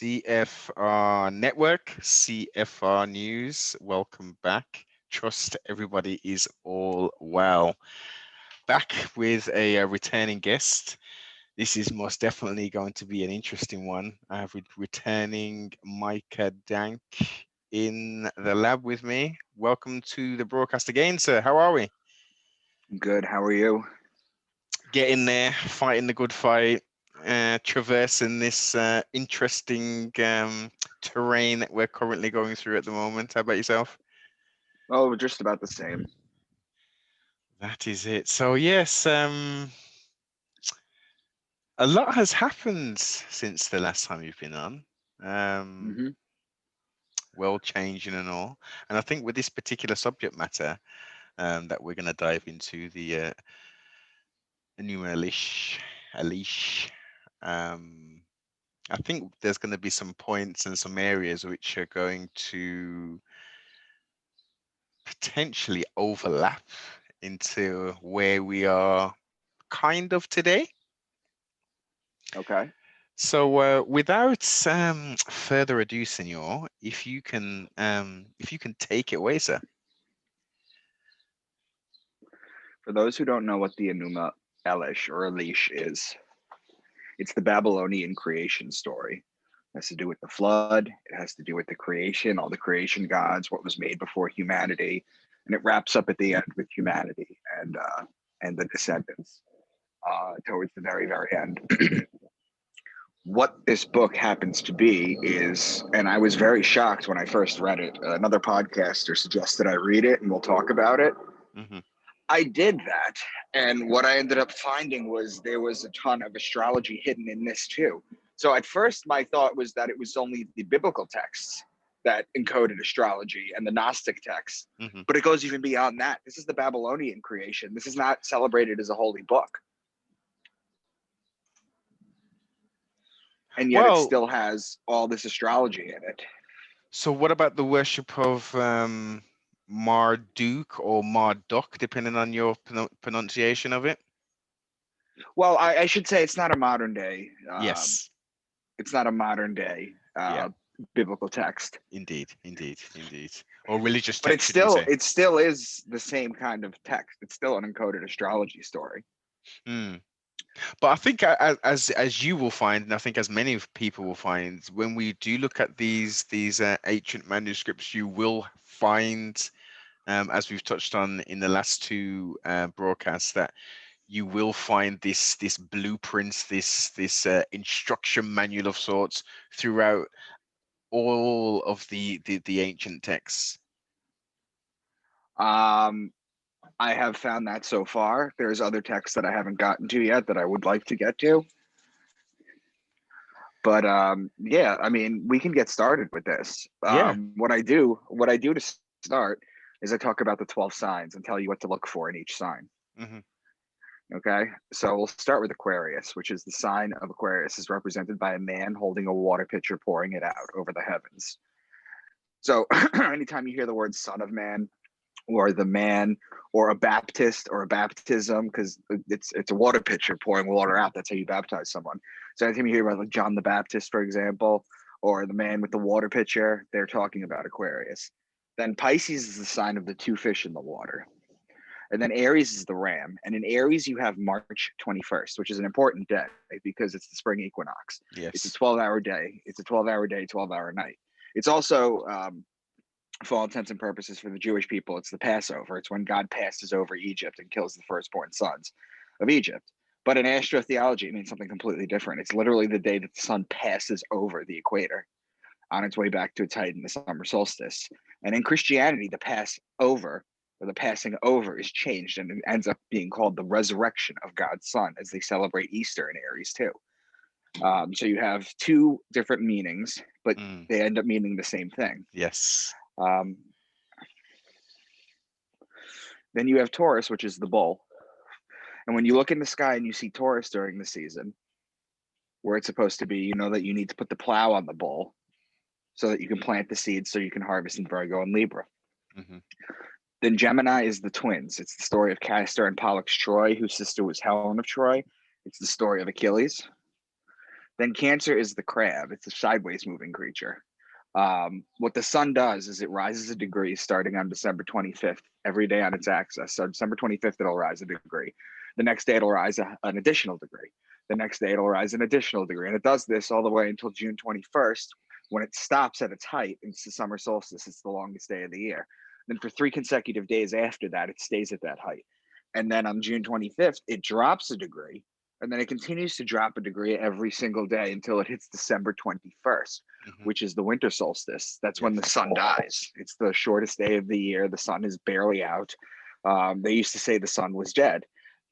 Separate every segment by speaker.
Speaker 1: CFR Network, CFR News, welcome back. Trust everybody is all well. Back with a returning guest. This is most definitely going to be an interesting one. I have returning Micah Dank in the lab with me. Welcome to the broadcast again, sir. How are we?
Speaker 2: Good. How are you?
Speaker 1: Getting there, fighting the good fight, traversing this interesting terrain that we're currently going through at the moment. How about yourself?
Speaker 2: Oh, just about the same.
Speaker 1: That is it. So yes, a lot has happened since the last time you've been on.
Speaker 2: hmm
Speaker 1: World changing and all. And I think with this particular subject matter that we're going to dive into, the Enuma Elish, um, I think there's going to be some points and some areas which are going to potentially overlap into where we are kind of today.
Speaker 2: Okay.
Speaker 1: So without further ado, Senor, if you can take it away, sir.
Speaker 2: For those who don't know what the Enuma Elish is, it's the Babylonian creation story. It has to do with the flood. It has to do with the creation, all the creation gods, what was made before humanity, and it wraps up at the end with humanity and the descendants towards the very very end. What this book happens to be is, and I was very shocked when I first read it. Another podcaster suggested I read it and we'll talk about it.
Speaker 1: Mm-hmm.
Speaker 2: I did that. And what I ended up finding was there was a ton of astrology hidden in this too. So at first, my thought was that it was only the biblical texts that encoded astrology and the Gnostic texts.
Speaker 1: Mm-hmm.
Speaker 2: But it goes even beyond that. This is the Babylonian creation. This is not celebrated as a holy book. And yet it
Speaker 1: Well,
Speaker 2: still has all this astrology in it.
Speaker 1: so what about the worship of Marduk or Marduk, depending on your pronunciation of it?
Speaker 2: Well, I should say it's not a modern day.
Speaker 1: Yes.
Speaker 2: It's not a modern day
Speaker 1: Yeah.
Speaker 2: biblical text,
Speaker 1: Indeed. Or religious
Speaker 2: but
Speaker 1: text, should we say?
Speaker 2: it still is the same kind of text. It's still an encoded astrology story.
Speaker 1: Mm. But I think as you will find, and I think as many people will find, when we do look at these ancient manuscripts, you will find, as we've touched on in the last two broadcasts, that you will find this blueprints, this instruction manual of sorts throughout all of the ancient texts.
Speaker 2: I have found that so far. There's other texts that I haven't gotten to yet that I would like to get to. But yeah, I mean, we can get started with this.
Speaker 1: Yeah.
Speaker 2: What I do to start is I talk about the 12 signs and tell you what to look for in each sign.
Speaker 1: Mm-hmm.
Speaker 2: Okay, so we'll start with Aquarius, which is the sign of Aquarius is represented by a man holding a water pitcher, pouring it out over the heavens. So anytime you hear the word son of man or the man or a Baptist or a baptism, because it's a water pitcher pouring water out, that's how you baptize someone. So anytime you hear about like John the Baptist, for example, or the man with the water pitcher, they're talking about Aquarius. Then Pisces is the sign of the two fish in the water. And then Aries is the ram. And in Aries, you have March 21st, which is an important day because it's the spring equinox.
Speaker 1: Yes.
Speaker 2: It's a 12-hour day. It's a 12-hour day, 12-hour night. It's also, for all intents and purposes, for the Jewish people, it's the Passover. It's when God passes over Egypt and kills the firstborn sons of Egypt. But in astrotheology, it means something completely different. It's literally the day that the sun passes over the equator on its way back to its height in the summer solstice. And in Christianity, the Passover or the passing over is changed and it ends up being called the resurrection of God's son as they celebrate Easter in Aries too. So you have two different meanings, but they end up meaning the same thing.
Speaker 1: Yes.
Speaker 2: Then you have Taurus, which is the bull. And when you look in the sky and you see Taurus during the season, where it's supposed to be, you know that you need to put the plow on the bull so that you can plant the seeds so you can harvest in Virgo and Libra.
Speaker 1: Mm-hmm.
Speaker 2: Then Gemini is the twins. It's the story of Castor and Pollux Troy, whose sister was Helen of Troy. It's the story of Achilles. Then Cancer is the crab. It's a sideways moving creature. What the sun does is it rises a degree starting on December 25th every day on its axis. So December 25th, it'll rise a degree. The next day, it'll rise an additional degree. The next day, it'll rise an additional degree. And it does this all the way until June 21st, when it stops at its height. It's the summer solstice. It's the longest day of the year. Then for 3 consecutive days after that, it stays at that height. And then on June 25th, it drops a degree. And then it continues to drop a degree every single day until it hits December 21st, which is the winter solstice. That's when the sun dies. It's the shortest day of the year. The sun is barely out. They used to say the sun was dead.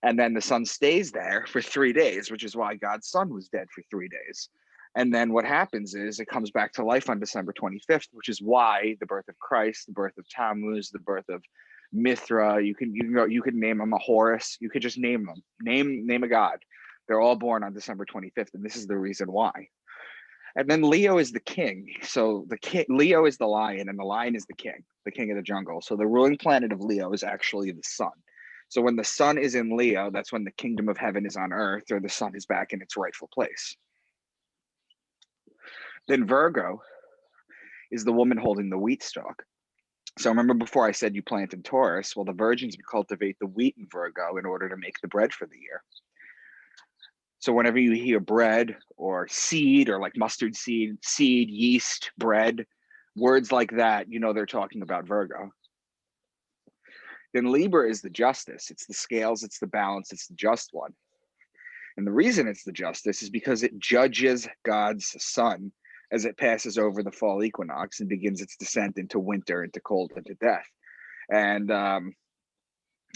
Speaker 2: And then the sun stays there for 3 days, which is why God's son was dead for 3 days. And then what happens is it comes back to life on December 25th, which is why the birth of Christ, the birth of Tammuz, the birth of Mithra, you can name them, a Horus, you could just name them, name a god. They're all born on December 25th, and this is the reason why. And then Leo is the king. So Leo is the lion, and the lion is the king of the jungle. So the ruling planet of Leo is actually the sun. So when the sun is in Leo, that's when the kingdom of heaven is on earth, or the sun is back in its rightful place. Then Virgo is the woman holding the wheat stalk. So remember before I said you planted Taurus? Well, the virgins would cultivate the wheat in Virgo in order to make the bread for the year. So whenever you hear bread or seed, or like mustard seed, yeast, bread, words like that, you know they're talking about Virgo. Then Libra is the justice. It's the scales, it's the balance, it's the just one. And the reason it's the justice is because it judges God's sun as it passes over the fall equinox and begins its descent into winter, into cold, into death. And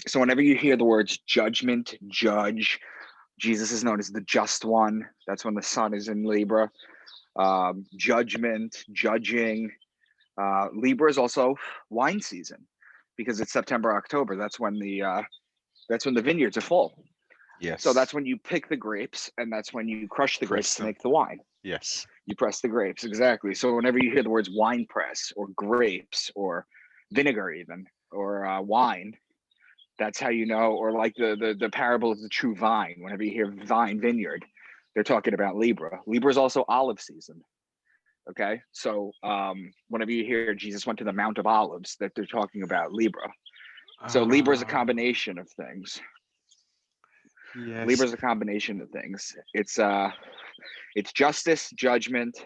Speaker 2: so whenever you hear the words judgment, judge, Jesus is known as the just one. That's when the sun is in Libra. Judgment, judging. Libra is also wine season because it's September, October. That's when the vineyards are full.
Speaker 1: Yes.
Speaker 2: So that's when you pick the grapes, and that's when you crush the grapes to make the wine.
Speaker 1: Yes.
Speaker 2: You press the grapes, exactly. So whenever you hear the words wine press or grapes or vinegar even, or wine, that's how you know. Or like the parable of the true vine. Whenever you hear vine, vineyard, they're talking about Libra. Libra is also olive season. Okay, so whenever you hear Jesus went to the Mount of Olives, that they're talking about Libra. So Libra is a combination of things.
Speaker 1: Yes.
Speaker 2: Libra is a combination of things. It's justice, judgment,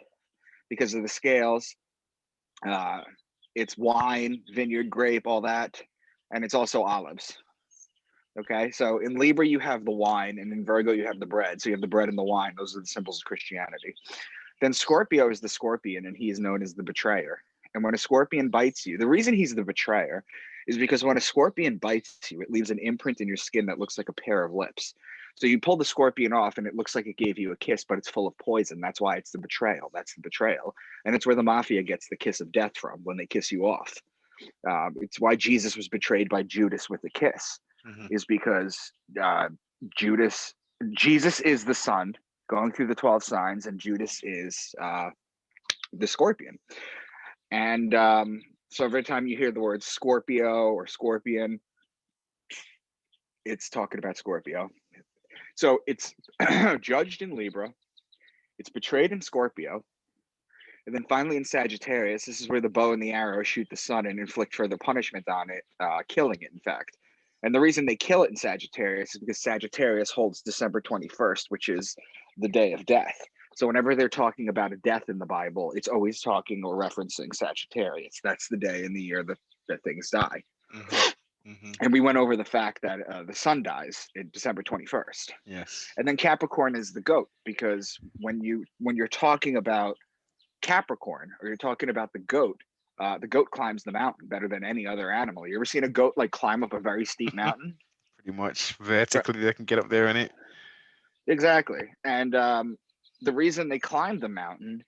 Speaker 2: because of the scales. It's wine, vineyard, grape, all that, and it's also olives. Okay, so in Libra you have the wine, and in Virgo you have the bread. So you have the bread and the wine. Those are the symbols of Christianity. Then Scorpio is the scorpion, and he is known as the betrayer. And when a scorpion bites you, the reason he's the betrayer is because when a scorpion bites you, it leaves an imprint in your skin that looks like a pair of lips. So you pull the scorpion off and it looks like it gave you a kiss, but it's full of poison. That's why it's the betrayal. That's the betrayal. And it's where the mafia gets the kiss of death from, when they kiss you off. It's why Jesus was betrayed by Judas with a kiss, is because Jesus is the sun going through the 12 signs, and Judas is the scorpion. And so every time you hear the word Scorpio or scorpion, it's talking about Scorpio. So it's judged in Libra, it's betrayed in Scorpio, and then finally in Sagittarius, this is where the bow and the arrow shoot the sun and inflict further punishment on it, killing it, in fact. And the reason they kill it in Sagittarius is because Sagittarius holds December 21st, which is the day of death. So whenever they're talking about a death in the Bible, it's always talking or referencing Sagittarius. That's the day in the year that things die. And we went over the fact that the sun dies in December 21st.
Speaker 1: Yes.
Speaker 2: And then Capricorn is the goat, because when you're talking about Capricorn, or you're talking about the goat climbs the mountain better than any other animal. You ever seen a goat like climb up a very steep mountain?
Speaker 1: Pretty much vertically, they can get up there in it.
Speaker 2: Exactly. And the reason they climb the mountain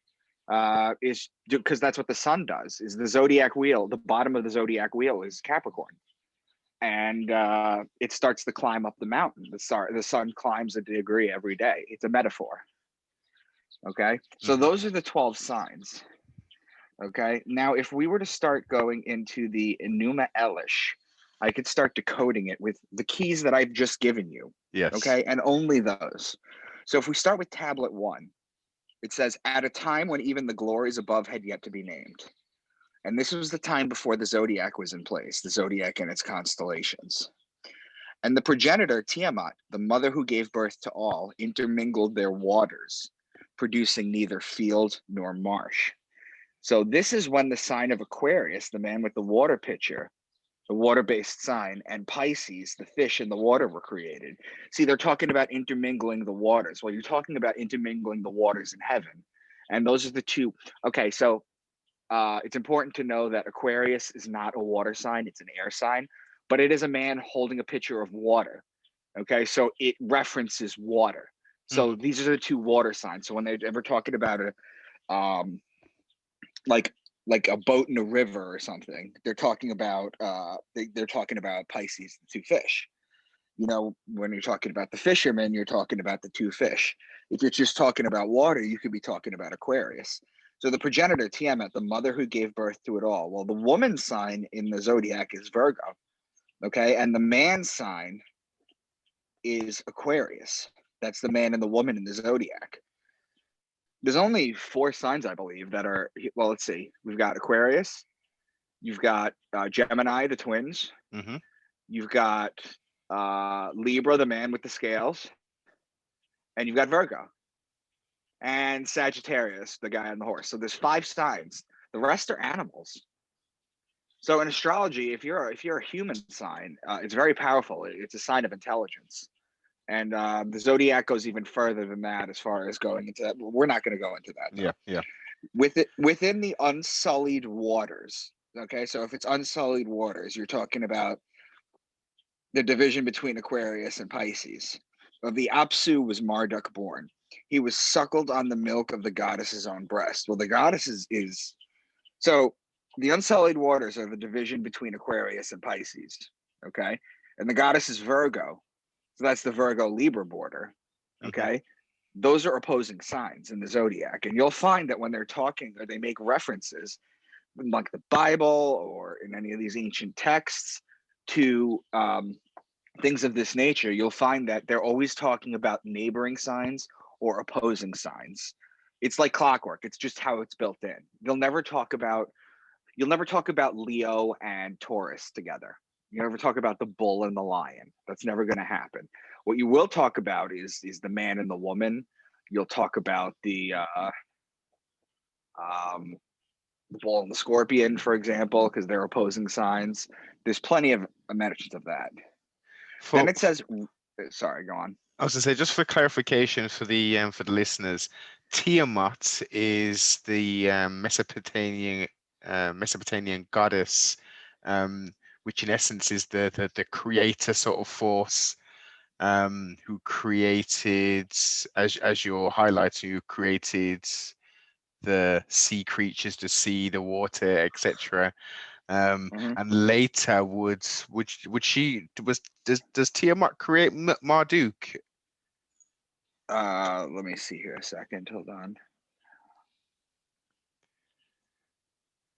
Speaker 2: is because that's what the sun does. Is the zodiac wheel, the bottom of the zodiac wheel is Capricorn, and it starts to climb up the mountain. The sun climbs a degree every day. It's a metaphor. Okay, so those are the 12 signs. Okay, now if we were to start going into the Enuma Elish, I could start decoding it with the keys that I've just given you.
Speaker 1: Yes.
Speaker 2: Okay, and only those. So if we start with tablet 1, It says, at a time when even the glories above had yet to be named. And this was the time before the zodiac was in place, the zodiac and its constellations. And the progenitor, Tiamat, the mother who gave birth to all, intermingled their waters, producing neither field nor marsh. So this is when the sign of Aquarius, the man with the water pitcher, the water-based sign, and Pisces, the fish in the water, were created. See, they're talking about intermingling the waters. Well, you're talking about intermingling the waters in heaven. And those are the two. Okay, so it's important to know that Aquarius is not a water sign, it's an air sign, but it is a man holding a pitcher of water. Okay, so it references water. So these are the two water signs. So when they're ever talking about like a boat in a river or something, they're talking about they're talking about Pisces, the two fish. You know, when you're talking about the fisherman, you're talking about the two fish. If you're just talking about water, you could be talking about Aquarius. So the progenitor, Tiamat, the mother who gave birth to it all. Well, the woman's sign in the zodiac is Virgo, okay? And the man's sign is Aquarius. That's the man and the woman in the zodiac. There's only 4 signs, I believe, that are, well, let's see. We've got Aquarius. You've got Gemini, the twins.
Speaker 1: Mm-hmm.
Speaker 2: You've got Libra, the man with the scales. And you've got Virgo. And Sagittarius, the guy on the horse. So there's 5 signs. The rest are animals. So in astrology, if you're a human sign, it's very powerful. It's a sign of intelligence. And the zodiac goes even further than that as far as going into that. We're not going to go into that, though.
Speaker 1: Yeah.
Speaker 2: Within the unsullied waters. Okay, so if it's unsullied waters, you're talking about the division between Aquarius and Pisces. Of the Apsu was Marduk born. He was suckled on the milk of the goddess's own breast. Well, the goddess is so the unsullied waters are the division between Aquarius and Pisces. Okay, and the goddess is Virgo. So that's the Virgo Libra border. Okay. Those are opposing signs in the zodiac. And you'll find that when they're talking or they make references, like the Bible or in any of these ancient texts, to things of this nature, you'll find that they're always talking about neighboring signs or opposing signs. It's like clockwork. It's just how it's built in. You'll never talk about Leo and Taurus together. You never talk about the bull and the lion. That's never going to happen. What you will talk about is the man and the woman. You'll talk about the bull and the scorpion, for example, because they're opposing signs. There's plenty of mentions of that. Then it says, sorry, go on.
Speaker 1: I was going to say, just for clarification for the listeners, Tiamat is the Mesopotamian goddess, which in essence is the creator sort of force, who created, as you're highlighting, who created the sea creatures, the sea, the water, etc. And later does Tiamat create Marduk?
Speaker 2: Let me see here a second. Hold on.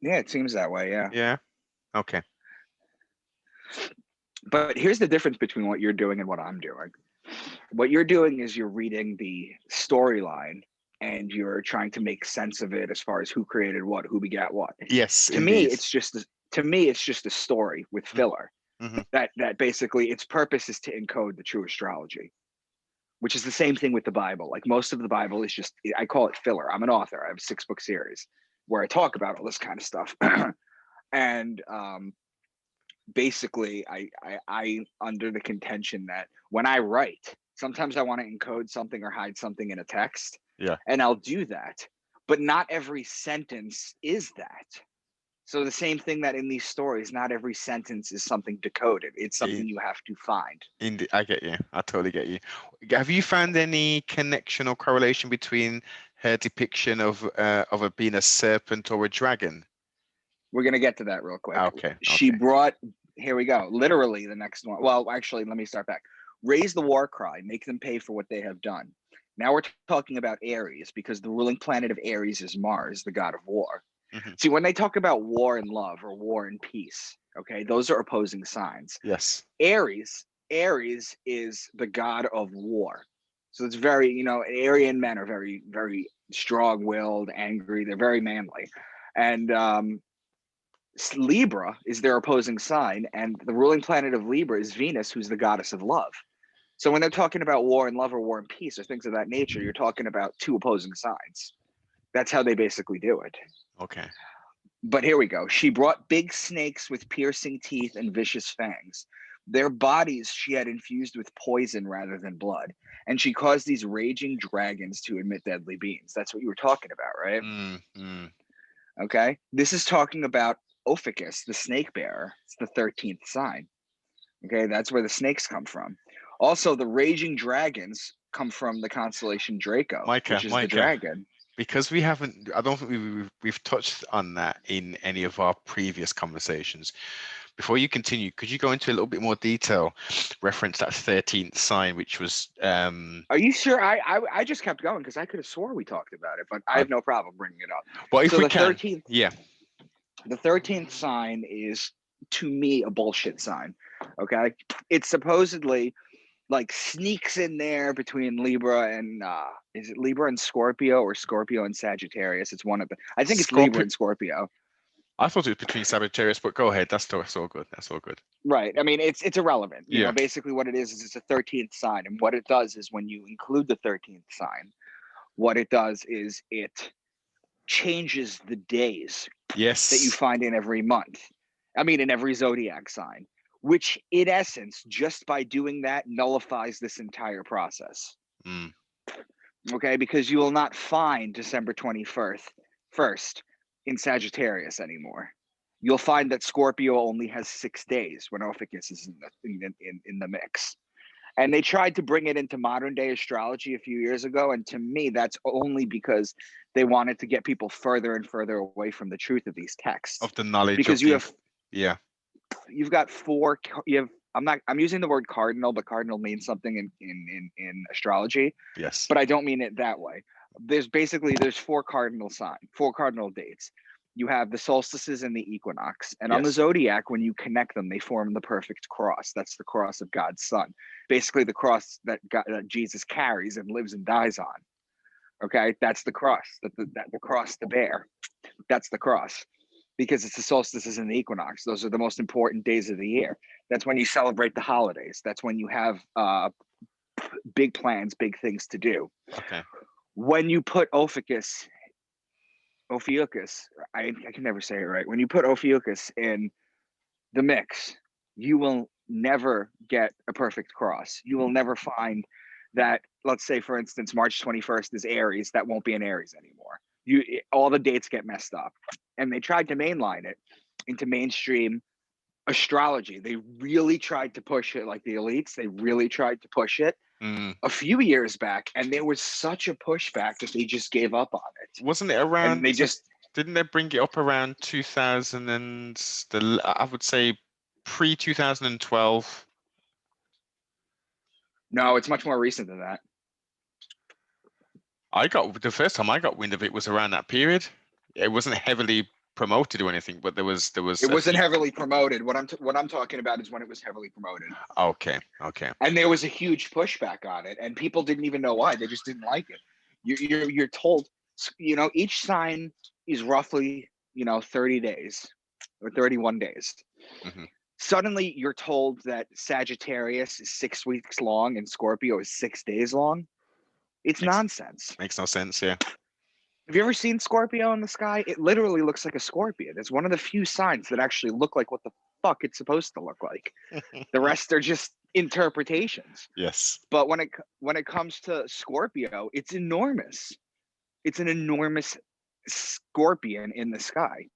Speaker 2: Yeah, it seems that way. Yeah.
Speaker 1: Yeah. Okay.
Speaker 2: But here's the difference between what you're doing and what I'm doing. What you're doing is you're reading the storyline and you're trying to make sense of it as far as who created what, who begat what.
Speaker 1: Yes.
Speaker 2: To me, it's just a story with filler. That basically its purpose is to encode the true astrology, which is the same thing with the Bible. Like most of the Bible is just, I call it filler. I'm an author. I have a 6-book series where I talk about all this kind of stuff. And basically I under the contention that when I write, sometimes I want to encode something or hide something in a text.
Speaker 1: Yeah.
Speaker 2: And I'll do that. But not every sentence is that. So the same thing that in these stories, not every sentence is something decoded. It's something you have to find.
Speaker 1: Indeed, I get you. I totally get you. Have you found any connection or correlation between her depiction of it being a serpent or a dragon?
Speaker 2: We're gonna get to that real quick.
Speaker 1: Okay.
Speaker 2: She brought. Here we go. Literally the next one. Well, actually, let me start back. Raise the war cry. Make them pay for what they have done. Now we're talking about Aries because the ruling planet of Aries is Mars, the god of war. See, when they talk about war and love or war and peace, okay, those are opposing signs.
Speaker 1: Yes.
Speaker 2: Aries is the god of war. So it's very, Aryan men are very, very strong-willed, angry. They're very manly. And Libra is their opposing sign, and the ruling planet of Libra is Venus, who's the goddess of love. So when they're talking about war and love or war and peace or things of that nature, you're talking about two opposing signs. That's how they basically do it.
Speaker 1: Okay.
Speaker 2: But here we go. She brought big snakes with piercing teeth and vicious fangs. Their bodies she had infused with poison rather than blood. And she caused these raging dragons to emit deadly beams. That's what you were talking about, right? Okay. This is talking about Ophiuchus, the snake bearer. It's the 13th sign. Okay. That's where the snakes come from. Also, the raging dragons come from the constellation Draco, which is the dragon.
Speaker 1: Because we haven't, I don't think we've touched on that in any of our previous conversations. Before you continue, could you go into a little bit more detail, reference that 13th sign, which was...
Speaker 2: Are you sure? I just kept going because I could have swore we talked about it, but I have no problem bringing it up.
Speaker 1: Well, if
Speaker 2: so
Speaker 1: we
Speaker 2: the
Speaker 1: can,
Speaker 2: 13th,
Speaker 1: yeah.
Speaker 2: The 13th sign is, to me, a bullshit sign. Okay, it's supposedly like sneaks in there between Libra and is it Libra and Scorpio or Scorpio and Sagittarius? It's one of the. I think it's Libra and Scorpio.
Speaker 1: I thought it was between Sagittarius, but go ahead. That's all good. That's all good.
Speaker 2: Right. I mean, it's irrelevant. You
Speaker 1: Yeah.
Speaker 2: know, basically what it is it's a 13th sign, and what it does is when you include the 13th sign, what it does is it changes the days
Speaker 1: Yes.
Speaker 2: that you find in every month. I mean, in every zodiac sign, which in essence, just by doing that, nullifies this entire process. Okay, because you will not find December 21st in Sagittarius anymore. You'll find that Scorpio only has 6 days when Ophiuchus is in the mix. And they tried to bring it into modern day astrology a few years ago. And to me, that's only because they wanted to get people further and further away from the truth of these texts.
Speaker 1: Of the knowledge.
Speaker 2: Because you've got I'm using the word cardinal, but cardinal means something in astrology.
Speaker 1: Yes.
Speaker 2: But I don't mean it that way. There's 4 cardinal dates. You have the solstices and the equinox. And on the zodiac, when you connect them, they form the perfect cross. That's the cross of God's son. Basically the cross that Jesus carries and lives and dies on. Okay, that's the cross, the cross to bear. That's the cross. Because it's the solstices and the equinox. Those are the most important days of the year. That's when you celebrate the holidays. That's when you have big plans, big things to do.
Speaker 1: Okay.
Speaker 2: When you put Ophiuchus, I can never say it right. When you put Ophiuchus in the mix, you will never get a perfect cross. You will never find that, let's say, for instance, March 21st is Aries. That won't be an Aries anymore. All the dates get messed up. And they tried to mainline it into mainstream astrology. They really tried to push it, like the elites. They really tried to push it a few years back, and there was such a pushback that they just gave up on it.
Speaker 1: Wasn't it around?
Speaker 2: And they just
Speaker 1: didn't they bring it up around 2000 and I would say pre-2012?
Speaker 2: No, it's much more recent than that.
Speaker 1: The first time I got wind of it was around that period. It wasn't heavily promoted or anything, but there was.
Speaker 2: It wasn't heavily promoted. What I'm talking about is when it was heavily promoted.
Speaker 1: Okay.
Speaker 2: And there was a huge pushback on it, and people didn't even know why. They just didn't like it. You're told, each sign is roughly 30 days or 31 days.
Speaker 1: Mm-hmm.
Speaker 2: Suddenly, you're told that Sagittarius is 6 weeks long and Scorpio is 6 days long. It's nonsense.
Speaker 1: Makes no sense. Yeah.
Speaker 2: Have you ever seen Scorpio in the sky? It literally looks like a scorpion. It's one of the few signs that actually look like what the fuck it's supposed to look like. The rest are just interpretations.
Speaker 1: Yes.
Speaker 2: But when it comes to Scorpio, it's enormous. It's an enormous scorpion in the sky.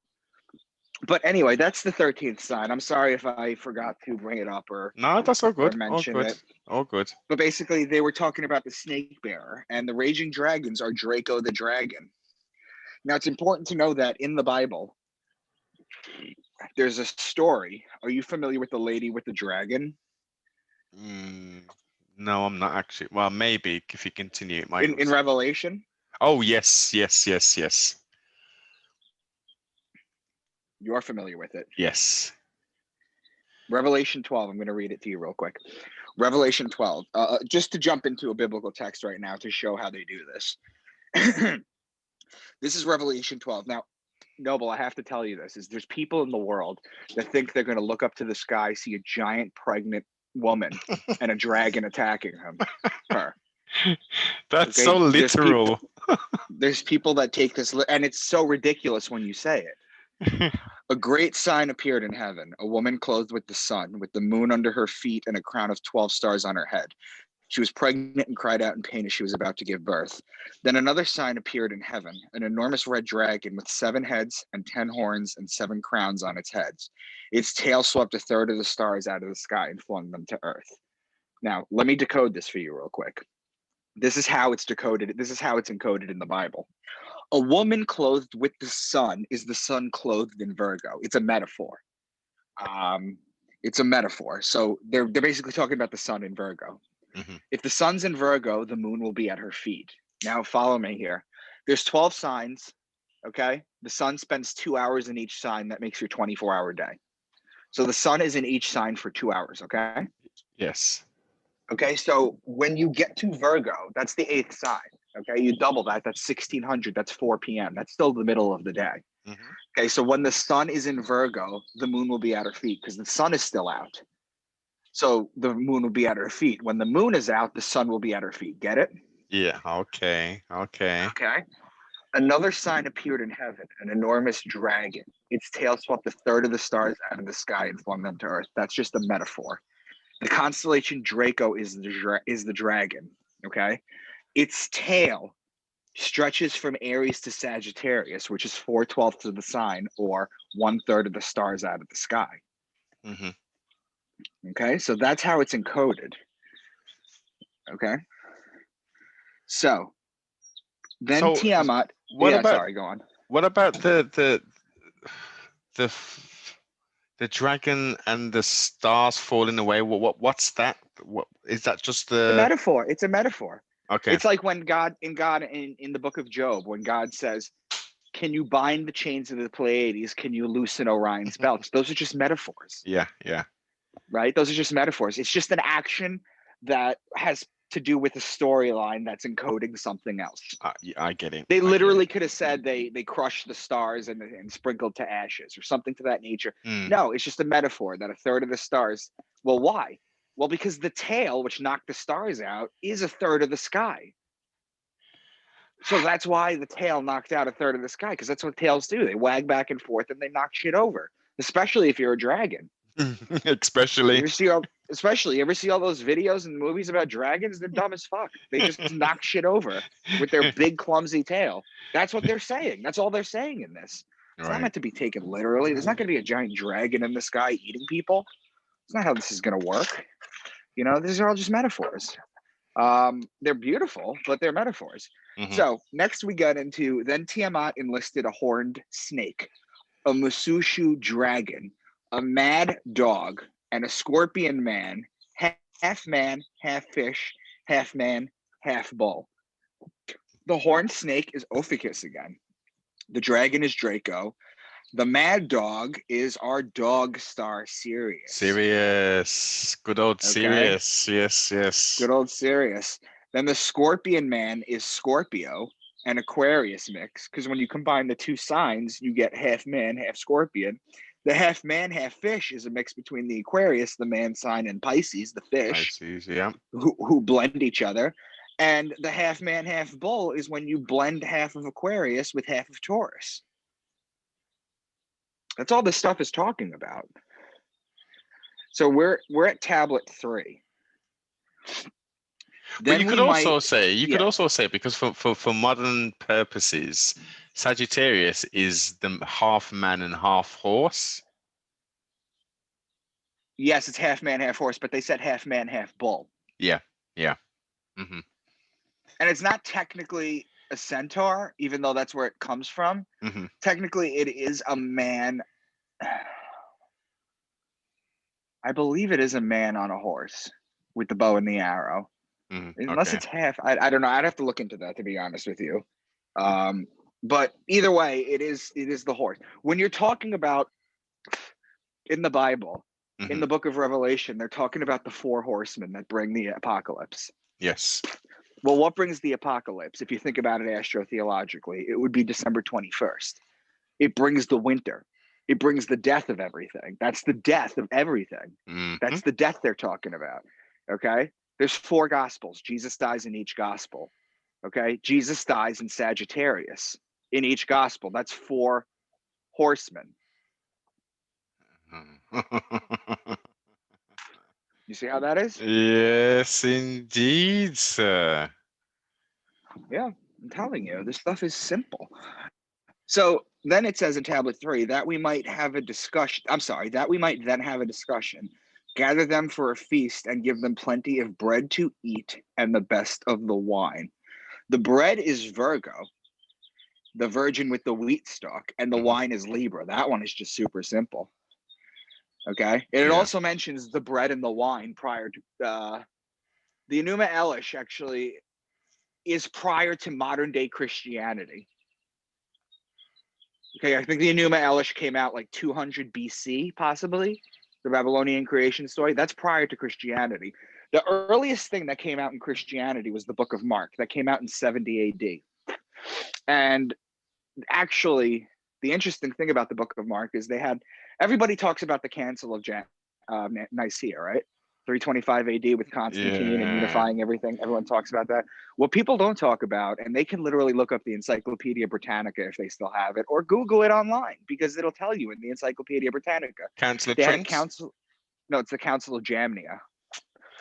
Speaker 2: But anyway, that's the 13th sign. I'm sorry if I forgot to bring it up or
Speaker 1: no, that's all good.
Speaker 2: Mention it.
Speaker 1: All good.
Speaker 2: But basically, they were talking about the snake bearer, and the raging dragons are Draco the dragon. Now, it's important to know that in the Bible, there's a story. Are you familiar with the lady with the dragon?
Speaker 1: No, I'm not actually. Well, maybe if you continue, it might.
Speaker 2: In Revelation?
Speaker 1: Oh, yes.
Speaker 2: You're familiar with it?
Speaker 1: Yes.
Speaker 2: Revelation 12. I'm going to read it to you real quick. Revelation 12. Just to jump into a biblical text right now to show how they do this. This is Revelation 12. Now, Noble, I have to tell you this, is there's people in the world that think they're going to look up to the sky, see a giant pregnant woman and a dragon attacking her.
Speaker 1: That's
Speaker 2: Okay?
Speaker 1: so literal.
Speaker 2: There's people that take this, and it's so ridiculous when you say it. A great sign appeared in heaven, a woman clothed with the sun, with the moon under her feet and a crown of 12 stars on her head. She was pregnant and cried out in pain as she was about to give birth. Then another sign appeared in heaven, an enormous red dragon with 7 heads and 10 horns and 7 crowns on its heads. Its tail swept a third of the stars out of the sky and flung them to earth. Now, let me decode this for you real quick. This is how it's decoded. This is how it's encoded in the Bible. A woman clothed with the sun is the sun clothed in Virgo. It's a metaphor. It's a metaphor. So they're basically talking about the sun in Virgo.
Speaker 1: Mm-hmm.
Speaker 2: If the sun's in Virgo, the moon will be at her feet. Now follow me here. There's 12 signs, okay? The sun spends 2 hours in each sign. That makes your 24-hour day. So the sun is in each sign for 2 hours, okay?
Speaker 1: Yes.
Speaker 2: Okay, so when you get to Virgo, that's the 8th sign. Okay, you double that, that's 1600, that's 4 p.m. That's still the middle of the day.
Speaker 1: Mm-hmm.
Speaker 2: Okay, so when the sun is in Virgo, the moon will be at her feet because the sun is still out. So the moon will be at her feet. When the moon is out, the sun will be at her feet. Get it?
Speaker 1: Yeah. Okay.
Speaker 2: Okay. Another sign appeared in heaven, an enormous dragon. Its tail swept a third of the stars out of the sky and flung them to earth. That's just a metaphor. The constellation Draco is the dragon. Okay. Its tail stretches from Aries to Sagittarius, which is 4/12 of the sign, or 1/3 of the stars out of the sky.
Speaker 1: Mm-hmm.
Speaker 2: Okay, so that's how it's encoded. Okay, so then
Speaker 1: So
Speaker 2: Tiamat.
Speaker 1: what about
Speaker 2: sorry, go on.
Speaker 1: what about the dragon and the stars falling away? What's that? What is that? Just
Speaker 2: The
Speaker 1: the
Speaker 2: metaphor. It's a metaphor.
Speaker 1: okay?
Speaker 2: It's like when God in the book of Job, when God says, "Can you bind the chains of the Pleiades? Can you loosen Orion's belts?" Those are just metaphors.
Speaker 1: Yeah.
Speaker 2: Right? Those are just metaphors. It's just an action that has to do with a storyline that's encoding something else.
Speaker 1: I get it.
Speaker 2: They literally could have said they crushed the stars and sprinkled to ashes or something to that nature. No, it's just a metaphor that a third of the stars. Well, why? Well, because the tail, which knocked the stars out, is a third of the sky. So that's why the tail knocked out a third of the sky, because that's what tails do. They wag back and forth and they knock shit over, especially if you're a dragon.
Speaker 1: Especially.
Speaker 2: You ever see all those videos and movies about dragons? They're dumb as fuck. They just knock shit over with their big clumsy tail. That's what they're saying. That's all they're saying in this. It's not meant to be taken literally. There's not going to be a giant dragon in the sky eating people. It's not how this is going to work. You know, these are all just metaphors. They're beautiful, but they're metaphors.
Speaker 1: Mm-hmm.
Speaker 2: So next we got into, then Tiamat enlisted a horned snake, a Musushu dragon, a mad dog, and a scorpion man, half man, half fish, half man, half bull. The horned snake is Ophiuchus again. The dragon is Draco. The mad dog is our dog star Sirius.
Speaker 1: Sirius. Good old Sirius. Yes.
Speaker 2: Good old Sirius. Then the scorpion man is Scorpio, an Aquarius mix, because when you combine the two signs, you get half man, half scorpion. The half man, half fish is a mix between the Aquarius, the man sign, and Pisces, the fish,
Speaker 1: Pisces, yeah.
Speaker 2: who blend each other. And the half man, half bull is when you blend half of Aquarius with half of Taurus. That's all this stuff is talking about. So we're at tablet 3.
Speaker 1: But you could also say, because for modern purposes, Sagittarius is the half man and half horse.
Speaker 2: Yes, it's half man, half horse, but they said half man, half bull.
Speaker 1: Yeah. Mm-hmm.
Speaker 2: And it's not technically a centaur, even though that's where it comes from.
Speaker 1: Mm-hmm.
Speaker 2: Technically, it is a man. I believe it is a man on a horse with the bow and the arrow.
Speaker 1: Mm-hmm.
Speaker 2: Unless it's half. I don't know. I'd have to look into that, to be honest with you. But either way, it is the horse. When you're talking about in the Bible, in the book of Revelation, they're talking about the 4 horsemen that bring the apocalypse.
Speaker 1: Yes.
Speaker 2: Well, what brings the apocalypse? If you think about it astrotheologically, it would be December 21st. It brings the winter. It brings the death of everything. That's the death of everything. That's the death they're talking about. Okay. There's 4 gospels. Jesus dies in each gospel. Okay. Jesus dies in Sagittarius in each gospel. That's 4 horsemen. You see how that is?
Speaker 1: Yes, indeed, sir.
Speaker 2: Yeah, I'm telling you, this stuff is simple. So then it says in tablet 3 that we might have a discussion. I'm sorry, that we might then have a discussion, gather them for a feast and give them plenty of bread to eat and the best of the wine. The bread is Virgo, the virgin with the wheat stalk, and the wine is Libra. That one is just super simple. Okay. And it also mentions the bread and the wine prior to the Enuma Elish actually is prior to modern day Christianity. Okay, I think the Enuma Elish came out like 200 BC, possibly. The Babylonian creation story. That's prior to Christianity. The earliest thing that came out in Christianity was the Book of Mark. That came out in 70 AD. And actually, the interesting thing about the Book of Mark is everybody talks about the Council of Nicaea, right? 325 AD with Constantine and unifying everything. Everyone talks about that. What people don't talk about, and they can literally look up the Encyclopedia Britannica if they still have it, or Google it online because it'll tell you in the Encyclopedia Britannica.
Speaker 1: Council of
Speaker 2: They had a
Speaker 1: Trent?
Speaker 2: council. No, it's the Council of Jamnia.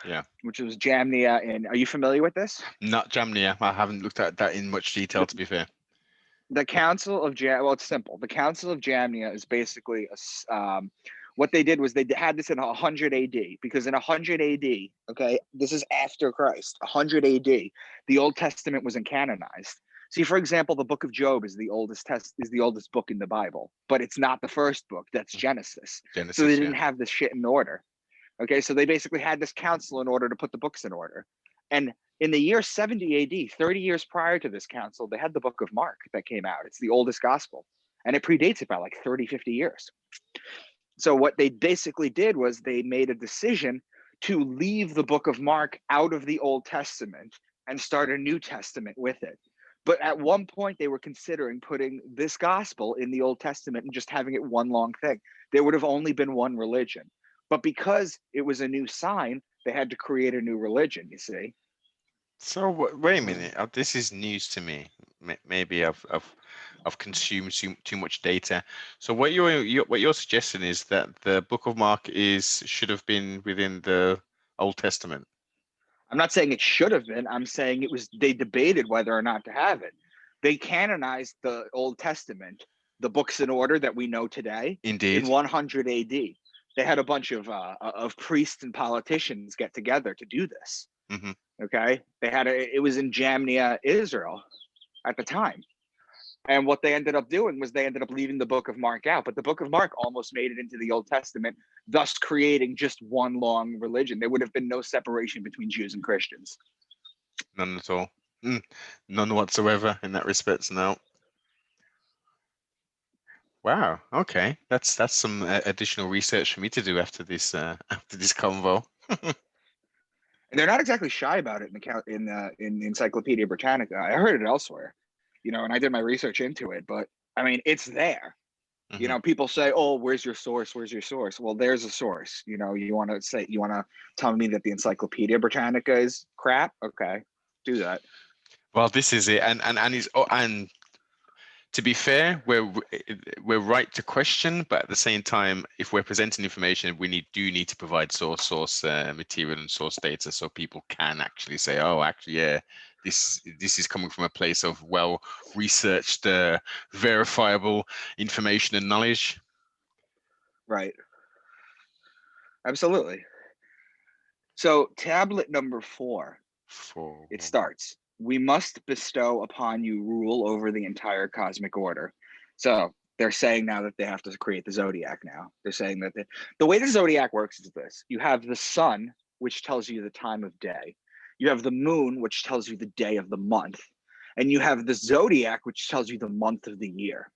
Speaker 1: Yeah.
Speaker 2: Which was Jamnia. And are you familiar with this?
Speaker 1: Not Jamnia. I haven't looked at that in much detail, to be fair.
Speaker 2: The Council of well, it's simple. The Council of Jamnia is basically what they did was they had this in 100 AD because in 100 AD, okay, this is after Christ, 100 AD, the Old Testament wasn't canonized. See, for example, the Book of Job is the oldest book in the Bible, but it's not the first book. That's Genesis. So they didn't have this shit in order. Okay, so they basically had this council in order to put the books in order. And in the year 70 AD, 30 years prior to this council, they had the Book of Mark that came out. It's the oldest gospel, and it predates it by like 30, 50 years. So what they basically did was they made a decision to leave the Book of Mark out of the Old Testament and start a New Testament with it. But at one point, they were considering putting this gospel in the Old Testament and just having it one long thing. There would have only been one religion. But because it was a new sign, they had to create a new religion, you see.
Speaker 1: So wait a minute. This is news to me. Maybe I've consumed too much data. So what you're suggesting is that the Book of Mark should have been within the Old Testament.
Speaker 2: I'm not saying it should have been. I'm saying they debated whether or not to have it. They canonized the Old Testament, the books in order that we know today,
Speaker 1: Indeed.
Speaker 2: in 100 AD. They had a bunch of priests and politicians get together to do this. Okay, it was in Jamnia, Israel, at the time. And what they ended up doing was they ended up leaving the Book of Mark out, but the Book of Mark almost made it into the Old Testament, thus creating just one long religion. There would have been no separation between Jews and Christians.
Speaker 1: None at all. None whatsoever in that respect. No. Wow. Okay, that's some additional research for me to do after this convo.
Speaker 2: And they're not exactly shy about it in Encyclopedia Britannica. I heard it elsewhere, and I did my research into it. But I mean, it's there. People say, "Oh, where's your source? Where's your source?" Well, there's a source. You want to tell me that the Encyclopedia Britannica is crap? Okay, do that.
Speaker 1: Well, this is it, and to be fair, we're right to question, but at the same time, if we're presenting information, we do need to provide source material and source data, so people can actually say, "Oh, actually, yeah, this is coming from a place of well-researched, verifiable information and knowledge."
Speaker 2: Right. Absolutely. So, tablet number 4. It starts. We must bestow upon you rule over the entire cosmic order. So they're saying now that they have to create the zodiac now. They're saying that the way the zodiac works is this. You have the sun, which tells you the time of day. You have the moon, which tells you the day of the month. And you have the zodiac, which tells you the month of the year.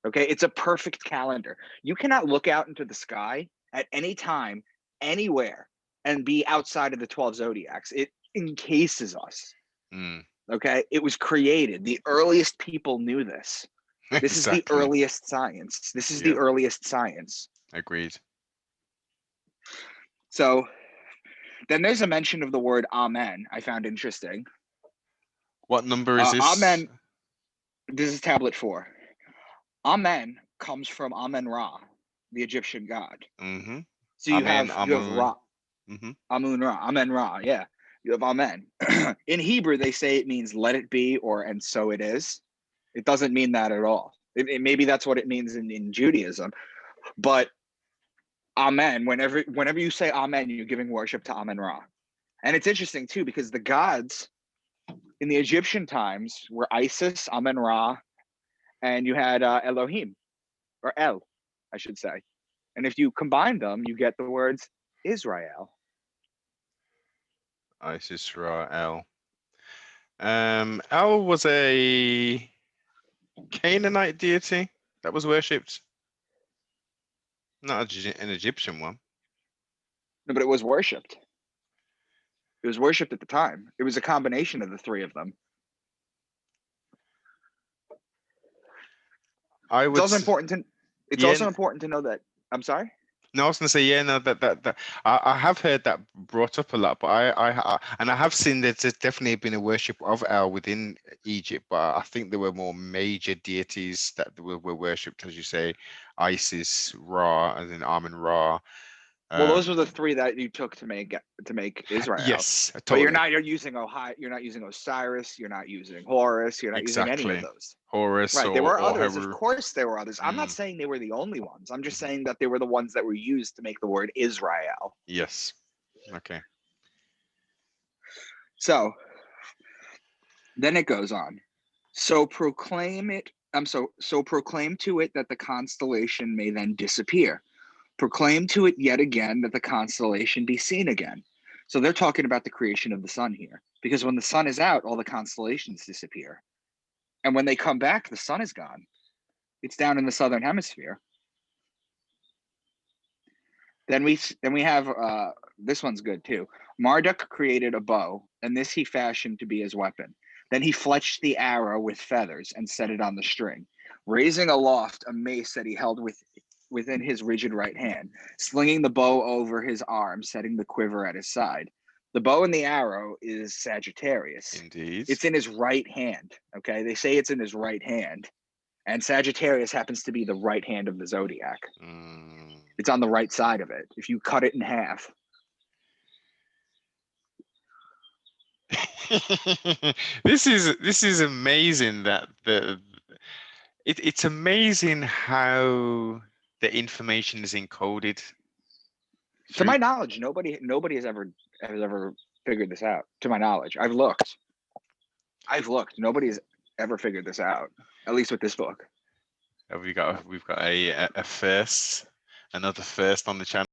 Speaker 2: Okay, it's a perfect calendar. You cannot look out into the sky at any time, anywhere, and be outside of the 12 zodiacs. It encases us. Okay, it was created. The earliest people knew this. This is the
Speaker 1: Exactly.
Speaker 2: earliest science. This is the
Speaker 1: Yep.
Speaker 2: earliest science.
Speaker 1: Agreed.
Speaker 2: So then there's a mention of the word Amen I found interesting.
Speaker 1: What number is this?
Speaker 2: Amen. This is tablet 4. Amen comes from Amen-Ra, the Egyptian god.
Speaker 1: Mm-hmm.
Speaker 2: So you
Speaker 1: Amen,
Speaker 2: have Ra,
Speaker 1: Mm-hmm.
Speaker 2: Amun-Ra, Amen-Ra. Yeah, you have Amen. In Hebrew, they say it means "let it be" or "and so it is." It doesn't mean that at all. Maybe that's what it means in Judaism, but Amen. Whenever you say Amen, you're giving worship to Amen-Ra. And it's interesting too because the gods in the Egyptian times were Isis, Amen-Ra, and you had Elohim, or El, I should say. And if you combine them, you get the words Israel.
Speaker 1: Isis, Ra, El. El was a Canaanite deity that was worshipped. Not an Egyptian one.
Speaker 2: No, but it was worshipped. It was worshipped at the time. It was a combination of the three of them. It's also important to know that. I'm sorry?
Speaker 1: No, I was gonna say, yeah, no, that I have heard that brought up a lot, but I have seen that there's definitely been a worship of El within Egypt, but I think there were more major deities that were worshipped, as you say, Isis, Ra, as in Amun-Ra.
Speaker 2: Well, those are the three that you took to make Israel.
Speaker 1: Yes,
Speaker 2: but
Speaker 1: totally.
Speaker 2: you're using Osiris, you're not using Horus, you're not using any of those.
Speaker 1: Horus,
Speaker 2: right? There were others,
Speaker 1: Heru.
Speaker 2: of course. There were others. I'm not saying they were the only ones. I'm just saying that they were the ones that were used to make the word Israel.
Speaker 1: Yes. Okay.
Speaker 2: So then it goes on. So proclaim to it that the constellation may then disappear. Proclaim to it yet again that the constellation be seen again. So they're talking about the creation of the sun here, because when the sun is out, all the constellations disappear. And when they come back, the sun is gone. It's down in the southern hemisphere. Then we have this one's good too. Marduk created a bow, and this he fashioned to be his weapon. Then he fletched the arrow with feathers and set it on the string, raising aloft a mace that he held within his rigid right hand, slinging the bow over his arm, setting the quiver at his side. The bow and the arrow is Sagittarius.
Speaker 1: Indeed.
Speaker 2: It's in his right hand. Okay, they say it's in his right hand, and Sagittarius happens to be the right hand of the zodiac. It's on the right side of it. If you cut it in half.
Speaker 1: This is amazing that it's amazing how the information is encoded.
Speaker 2: To my knowledge, nobody has ever figured this out. To my knowledge, I've looked. Nobody's ever figured this out. At least with this book.
Speaker 1: We've got a first, another first on the channel.